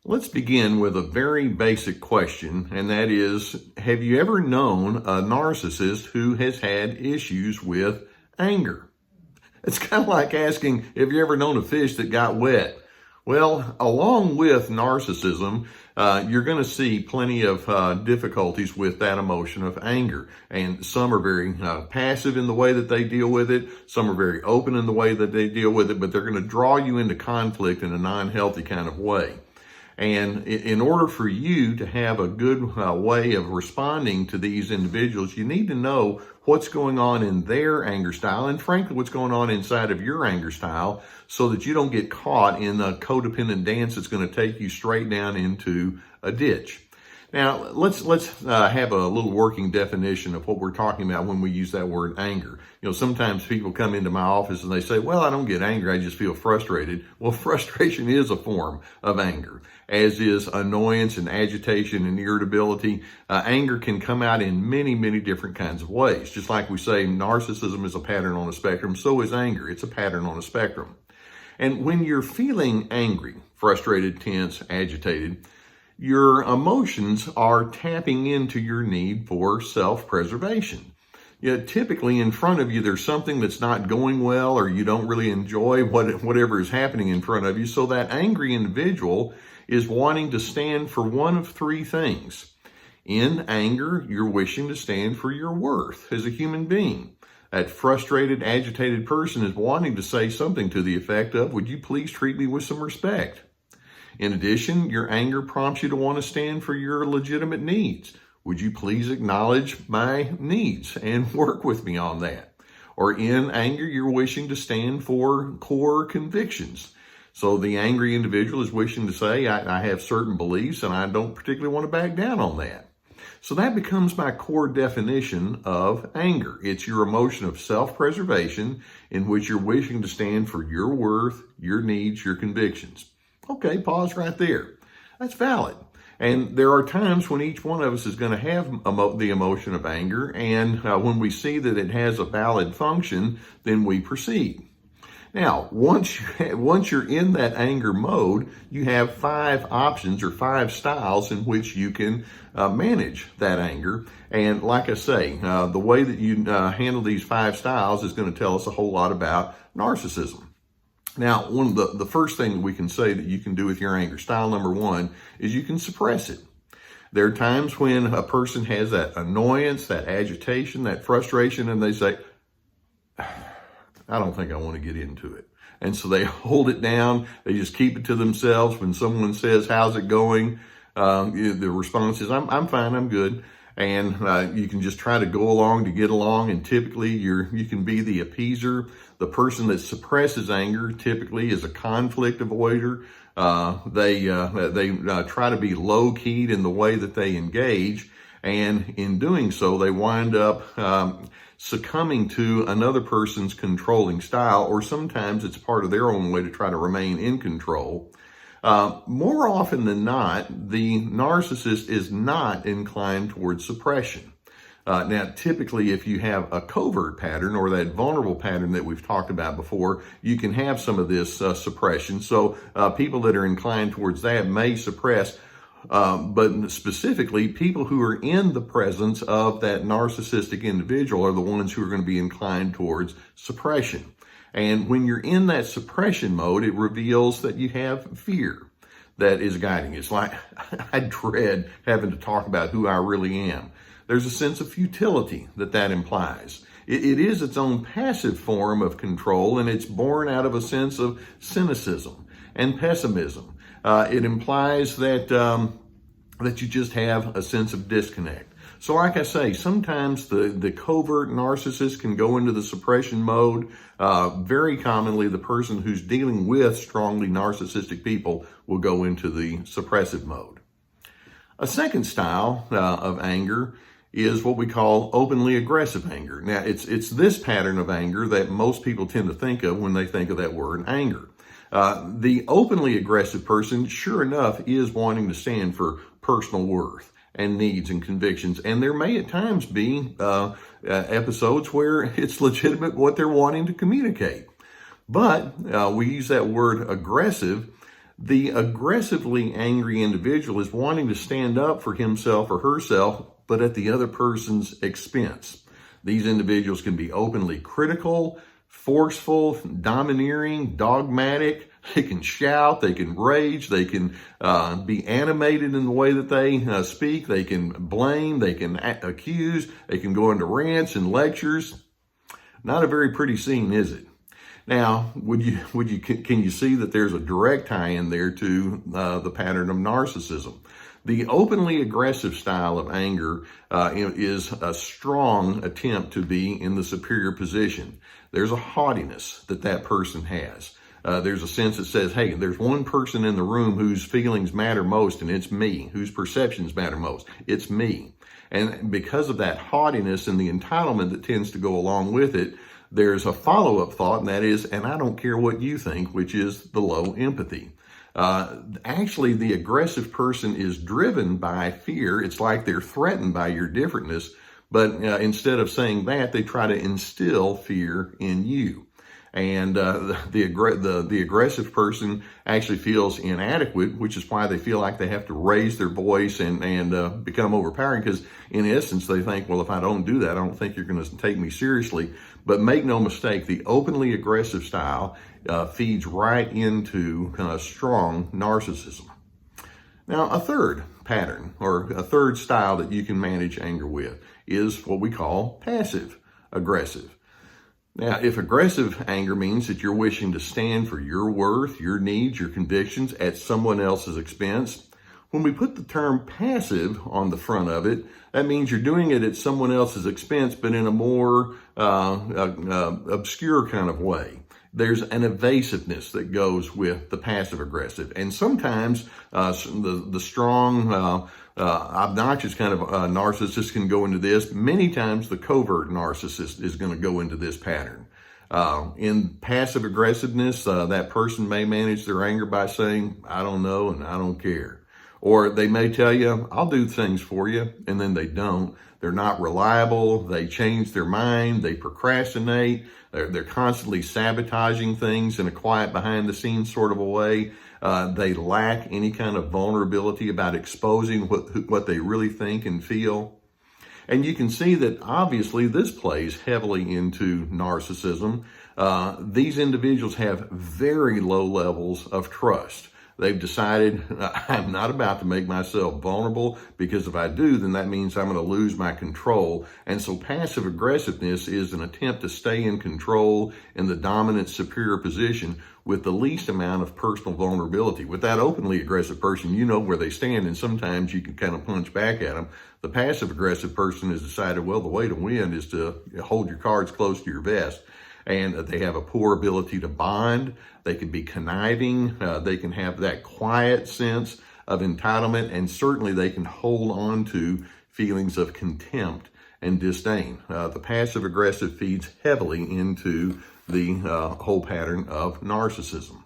Let's begin with a very basic question, and that is, have you ever known a narcissist who has had issues with anger? It's kind of like asking, have you ever known a fish that got wet? Well, along with narcissism, you're going to see plenty of difficulties with that emotion of anger. And some are very passive in the way that they deal with it. Some are very open in the way that they deal with it, but they're going to draw you into conflict in a non-healthy kind of way. And in order for you to have a good way of responding to these individuals, you need to know what's going on in their anger style and frankly, what's going on inside of your anger style so that you don't get caught in a codependent dance that's going to take you straight down into a ditch. Now, let's have a little working definition of what we're talking about when we use that word anger. You know, sometimes people come into my office and they say, well, I don't get angry, I just feel frustrated. Well, frustration is a form of anger, as is annoyance and agitation and irritability. Anger can come out in many, many different kinds of ways. Just like we say narcissism is a pattern on a spectrum, so is anger. It's a pattern on a spectrum. And when you're feeling angry, frustrated, tense, agitated, your emotions are tapping into your need for self-preservation. Yet typically in front of you, there's something that's not going well, or you don't really enjoy whatever is happening in front of you. So that angry individual is wanting to stand for one of three things. In anger, you're wishing to stand for your worth as a human being. That frustrated, agitated person is wanting to say something to the effect of, would you please treat me with some respect? In addition, your anger prompts you to want to stand for your legitimate needs. Would you please acknowledge my needs and work with me on that? Or in anger, you're wishing to stand for core convictions. So the angry individual is wishing to say, I have certain beliefs and I don't particularly want to back down on that. So that becomes my core definition of anger. It's your emotion of self-preservation in which you're wishing to stand for your worth, your needs, your convictions. Okay, pause right there. That's valid. And there are times when each one of us is going to have the emotion of anger, and when we see that it has a valid function, then we proceed. Now, once you're in that anger mode, you have 5 options or 5 styles in which you can manage that anger. And like I say, the way that you handle these 5 styles is going to tell us a whole lot about narcissism. Now, one of the first thing that we can say that you can do with your anger, style number 1, is you can suppress it. There are times when a person has that annoyance, that agitation, that frustration, and they say, I don't think I want to get into it. And so they hold it down. They just keep it to themselves. When someone says, how's it going? The response is, I'm fine, I'm good. And you can just try to go along to get along. And typically you can be the appeaser. The person that suppresses anger typically is a conflict avoider. They try to be low keyed in the way that they engage. And in doing so, they wind up succumbing to another person's controlling style, or sometimes it's part of their own way to try to remain in control. More often than not, the narcissist is not inclined towards suppression. Now, typically, if you have a covert pattern or that vulnerable pattern that we've talked about before, you can have some of this suppression. So people that are inclined towards that may suppress, but specifically, people who are in the presence of that narcissistic individual are the ones who are going to be inclined towards suppression. And when you're in that suppression mode, it reveals that you have fear that is guiding you. It's like, I dread having to talk about who I really am. There's a sense of futility that implies. It is its own passive form of control, and it's born out of a sense of cynicism and pessimism. It implies that you just have a sense of disconnect. So like I say, sometimes the covert narcissist can go into the suppression mode. Very commonly, the person who's dealing with strongly narcissistic people will go into the suppressive mode. A second style of anger is what we call openly aggressive anger. Now, it's this pattern of anger that most people tend to think of when they think of that word anger. The openly aggressive person, sure enough, is wanting to stand for personal worth and needs and convictions. And there may at times be episodes where it's legitimate what they're wanting to communicate. But we use that word aggressive The aggressively angry individual is wanting to stand up for himself or herself, but at the other person's expense. These individuals can be openly critical, forceful, domineering, dogmatic. They can shout, they can rage, they can be animated in the way that they speak. They can blame, they can accuse, they can go into rants and lectures. Not a very pretty scene, is it? Now, can you see that there's a direct tie in there to the pattern of narcissism? The openly aggressive style of anger is a strong attempt to be in the superior position. There's a haughtiness that person has. There's a sense that says, hey, there's one person in the room whose feelings matter most, and it's me. Whose perceptions matter most, it's me. And because of that haughtiness and the entitlement that tends to go along with it, there's a follow-up thought, and that is, and I don't care what you think, which is the low empathy. Actually, the aggressive person is driven by fear. It's like they're threatened by your differentness, but instead of saying that, they try to instill fear in you. And the aggressive person actually feels inadequate, which is why they feel like they have to raise their voice and become overpowering, because in essence they think, well, if I don't do that, I don't think you're going to take me seriously. But make no mistake, the openly aggressive style feeds right into strong narcissism. Now, a third pattern or a third style that you can manage anger with is what we call passive aggressive. Now, if aggressive anger means that you're wishing to stand for your worth, your needs, your convictions at someone else's expense, when we put the term passive on the front of it, that means you're doing it at someone else's expense, but in a more obscure kind of way. There's an evasiveness that goes with the passive aggressive. And sometimes the strong, obnoxious kind of narcissist can go into this. Many times the covert narcissist is going to go into this pattern. In passive aggressiveness, that person may manage their anger by saying, I don't know and I don't care. Or they may tell you, I'll do things for you, and then they don't. They're not reliable. They change their mind. They procrastinate. They're constantly sabotaging things in a quiet, behind-the-scenes sort of a way. They lack any kind of vulnerability about exposing what they really think and feel. And you can see that obviously this plays heavily into narcissism. These individuals have very low levels of trust. They've decided, I'm not about to make myself vulnerable, because if I do, then that means I'm going to lose my control. And so passive aggressiveness is an attempt to stay in control in the dominant superior position with the least amount of personal vulnerability. With that openly aggressive person, you know where they stand, and sometimes you can kind of punch back at them. The passive aggressive person has decided, well, the way to win is to hold your cards close to your vest. And they have a poor ability to bond. They can be conniving. They can have that quiet sense of entitlement, and certainly they can hold on to feelings of contempt and disdain. The passive aggressive feeds heavily into the whole pattern of narcissism.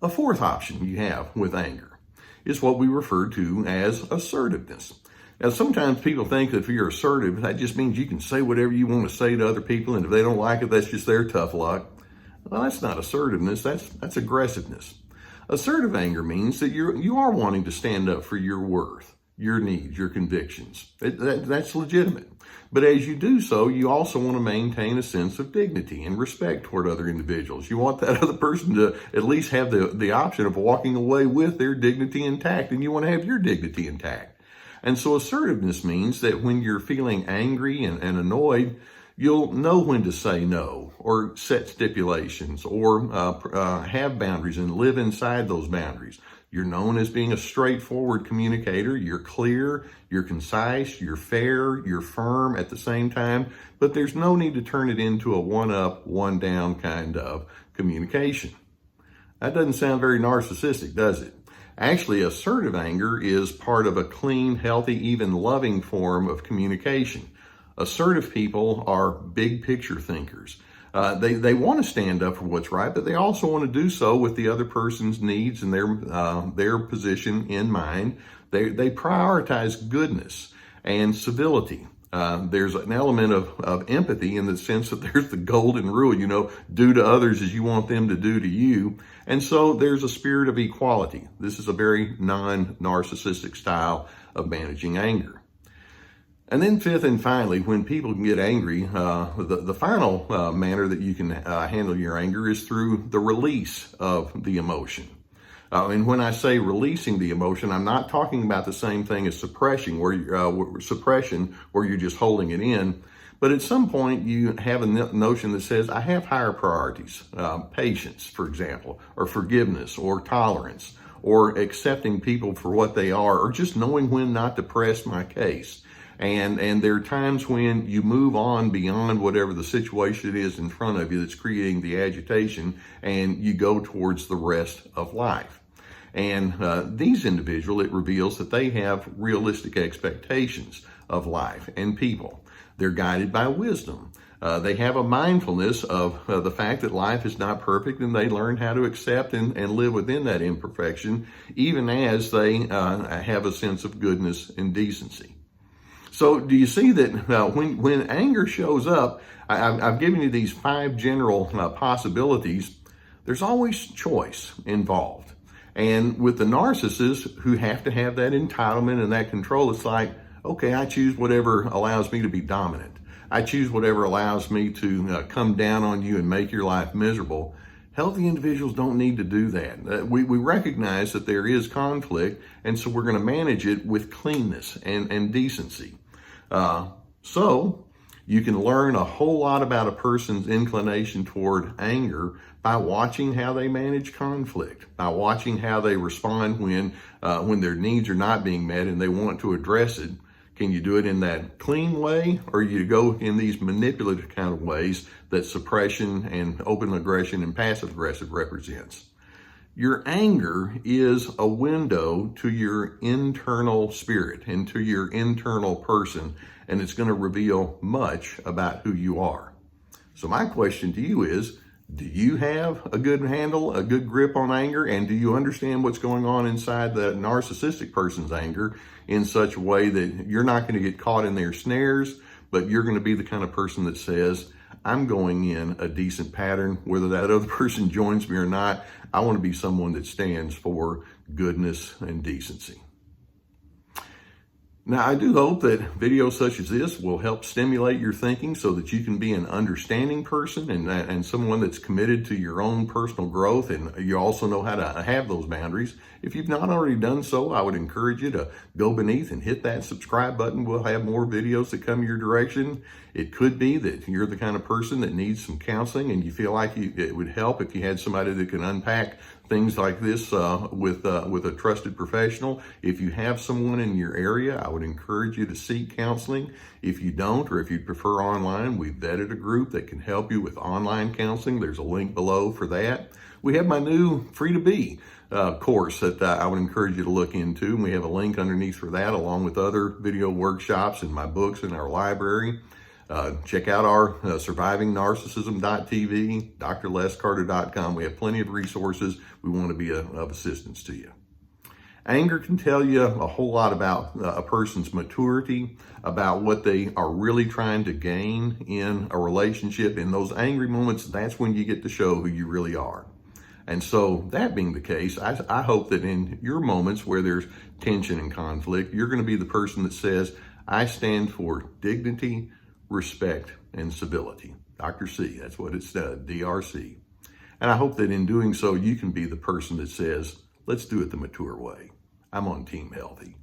A fourth option you have with anger is what we refer to as assertiveness. Now, sometimes people think that if you're assertive, that just means you can say whatever you want to say to other people, and if they don't like it, that's just their tough luck. Well, that's not assertiveness, that's aggressiveness. Assertive anger means that you are wanting to stand up for your worth, your needs, your convictions. That's legitimate. But as you do so, you also want to maintain a sense of dignity and respect toward other individuals. You want that other person to at least have the option of walking away with their dignity intact, and you want to have your dignity intact. And so assertiveness means that when you're feeling angry and annoyed, you'll know when to say no, or set stipulations, or have boundaries and live inside those boundaries. You're known as being a straightforward communicator. You're clear, you're concise, you're fair, you're firm at the same time, but there's no need to turn it into a one-up, one-down kind of communication. That doesn't sound very narcissistic, does it? Actually, assertive anger is part of a clean, healthy, even loving form of communication. Assertive people are big picture thinkers. They want to stand up for what's right, but they also want to do so with the other person's needs and their position in mind. They prioritize goodness and civility There's an element of empathy in the sense that there's the golden rule, do to others as you want them to do to you. And so there's a spirit of equality. This is a very non-narcissistic style of managing anger. And then fifth and finally, when people can get angry, the final manner that you can handle your anger is through the release of the emotion. And when I say releasing the emotion, I'm not talking about the same thing as suppression, where you're just holding it in. But at some point, you have a notion that says, I have higher priorities, patience, for example, or forgiveness, or tolerance, or accepting people for what they are, or just knowing when not to press my case. And there are times when you move on beyond whatever the situation is in front of you that's creating the agitation, and you go towards the rest of life. And these individuals, it reveals that they have realistic expectations of life and people. They're guided by wisdom. They have a mindfulness of the fact that life is not perfect, and they learn how to accept and live within that imperfection, even as they have a sense of goodness and decency. So do you see that when anger shows up, I've given you these 5 general possibilities. There's always choice involved. And with the narcissists who have to have that entitlement and that control, it's like, okay, I choose whatever allows me to be dominant. I choose whatever allows me to come down on you and make your life miserable. Healthy individuals don't need to do that. We recognize that there is conflict, and so we're going to manage it with cleanness and decency. So you can learn a whole lot about a person's inclination toward anger by watching how they manage conflict, by watching how they respond when their needs are not being met and they want to address it. Can you do it in that clean way, or you go in these manipulative kind of ways that suppression and open aggression and passive aggressive represents? Your anger is a window to your internal spirit and to your internal person, and it's going to reveal much about who you are. So my question to you is, do you have a good handle, a good grip on anger, and do you understand what's going on inside the narcissistic person's anger in such a way that you're not going to get caught in their snares, but you're going to be the kind of person that says, I'm going in a decent pattern, whether that other person joins me or not. I want to be someone that stands for goodness and decency. Now, I do hope that videos such as this will help stimulate your thinking so that you can be an understanding person and someone that's committed to your own personal growth, and you also know how to have those boundaries. If you've not already done so, I would encourage you to go beneath and hit that subscribe button. We'll have more videos that come your direction. It could be that you're the kind of person that needs some counseling and you feel like it would help if you had somebody that can unpack things like this with a trusted professional. If you have someone in your area, I would encourage you to seek counseling. If you don't, or if you prefer online, we've vetted a group that can help you with online counseling. There's a link below for that. We have my new Free to Be course that I would encourage you to look into. And we have a link underneath for that, along with other video workshops and my books in our library. Check out our survivingnarcissism.tv, drlescarter.com. We have plenty of resources. We want to be of assistance to you. Anger can tell you a whole lot about a person's maturity, about what they are really trying to gain in a relationship. In those angry moments, that's when you get to show who you really are. And so that being the case, I hope that in your moments where there's tension and conflict, you're going to be the person that says, I stand for dignity, respect, and civility. Dr. C, that's what it's DRC. And I hope that in doing so, you can be the person that says, let's do it the mature way. I'm on Team Healthy.